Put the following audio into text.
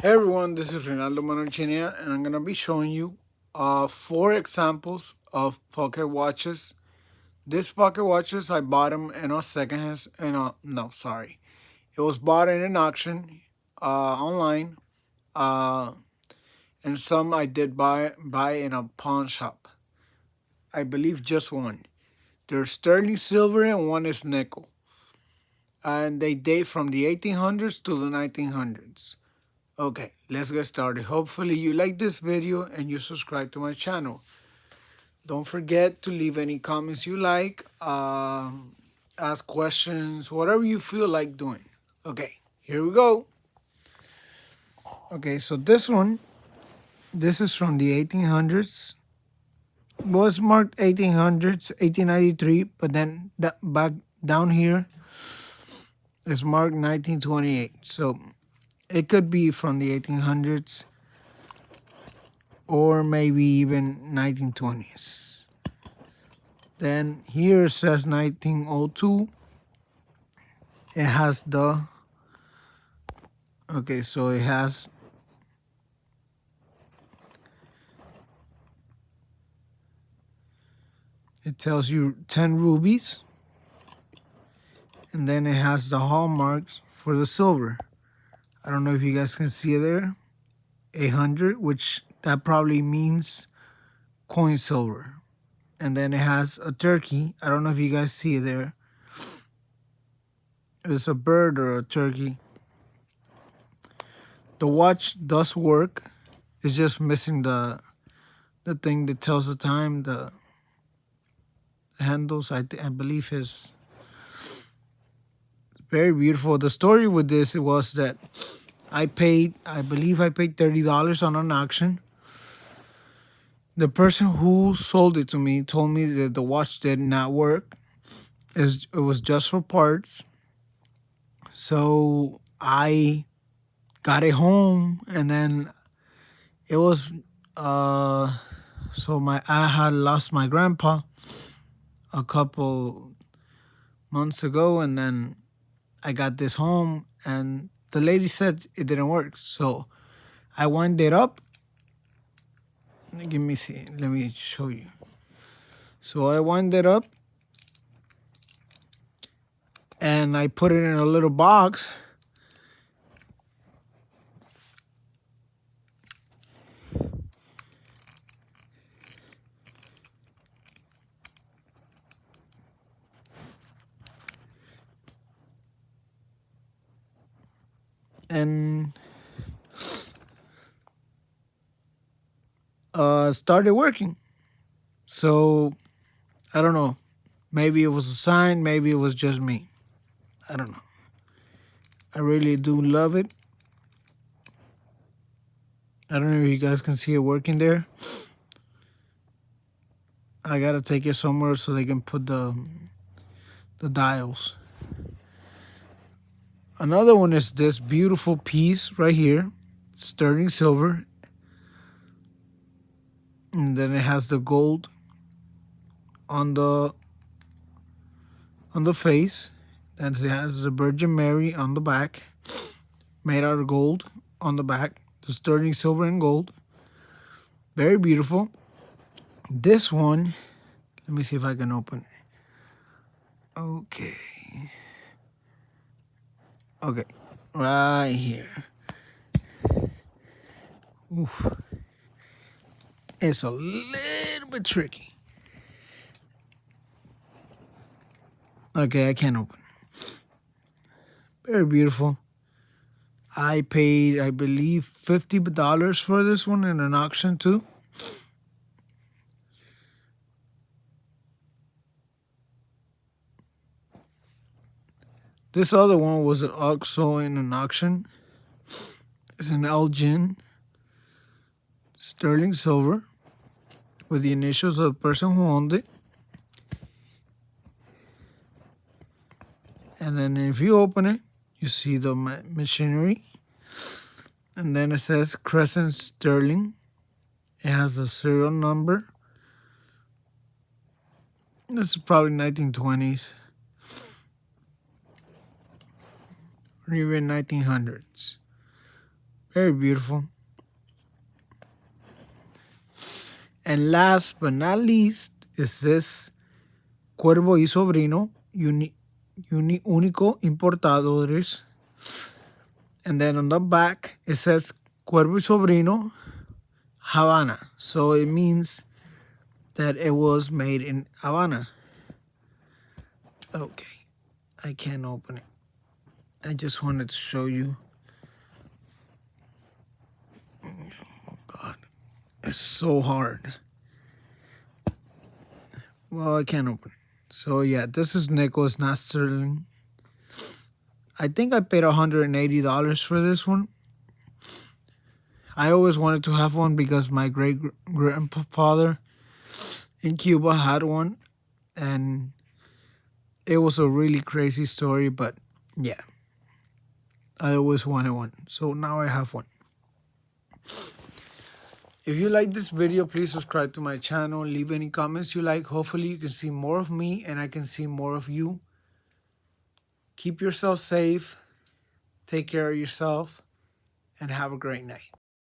Hey everyone, this is Rinaldo Manarchinia, and I'm gonna be showing you four examples of pocket watches. These pocket watches I bought them in a secondhand. No, sorry, it was bought in an auction online, uh, and some I did buy in a pawn shop. I believe just one. They're sterling silver and one is nickel, and they date from the 1800s to the 1900s. Okay, let's get started. Hopefully you like this video and you subscribe to my channel. Don't forget to leave any comments you like, ask questions, whatever you feel like doing. Okay, here we go. Okay, so this is from the 1800s. Was marked 1800s, 1893, but then that back down here is marked 1928. So it could be from the 1800s or maybe even 1920s. Then here it says 1902. It has the, okay, so it tells you 10 rubies, and then it has the hallmarks for the silver. I don't know if you guys can see it there, 800, which that probably means coin silver. And then it has a turkey. I don't know if you guys see it there. It's a bird or a turkey. The watch does work. It's just missing the thing that tells the time. The handles, I believe, is very beautiful. The story with this was that I believe I paid $30 on an auction. The person who sold it to me told me that the watch did not work. It was just for parts. So I got it home, and then it was so I had lost my grandpa a couple months ago, and then I got this home, and the lady said it didn't work. So I wound it up. Let me show you. So I wound it up and I put it in a little box. And started working. So I don't know. Maybe it was a sign. Maybe it was just me. I don't know. I really do love it. I don't know if you guys can see it working there. I gotta take it somewhere so they can put the dials. Another one is this beautiful piece right here, sterling silver, and then it has the gold on the face, and it has the Virgin Mary on the back, made out of gold on the back, the sterling silver and gold. Very beautiful. This one, let me see if I can open it. Okay, right here. Oof. It's a little bit tricky. Okay, I can't open it. Very beautiful. I paid, I believe, $50 for this one in an auction too. This other one was also in an auction. It's an Elgin sterling silver with the initials of the person who owned it. And then if you open it, you see the machinery. And then it says Crescent Sterling. It has a serial number. This is probably 1920s or even 1900s. Very beautiful. And last but not least is this Cuervo y Sobrino Único Importadores. And then on the back it says Cuervo y Sobrino Havana. So it means that it was made in Havana. Okay, I can't open it. I just wanted to show you. Oh God, it's so hard. Well, I can't open it. So yeah, this is nickel. It's not sterling. I think I paid $180 for this one. I always wanted to have one because my great grandfather in Cuba had one, and it was a really crazy story. But yeah, I always wanted one, so now I have one. If you like this video, please subscribe to my channel. Leave any comments you like. Hopefully you can see more of me and I can see more of you. Keep yourself safe. Take care of yourself and have a great night.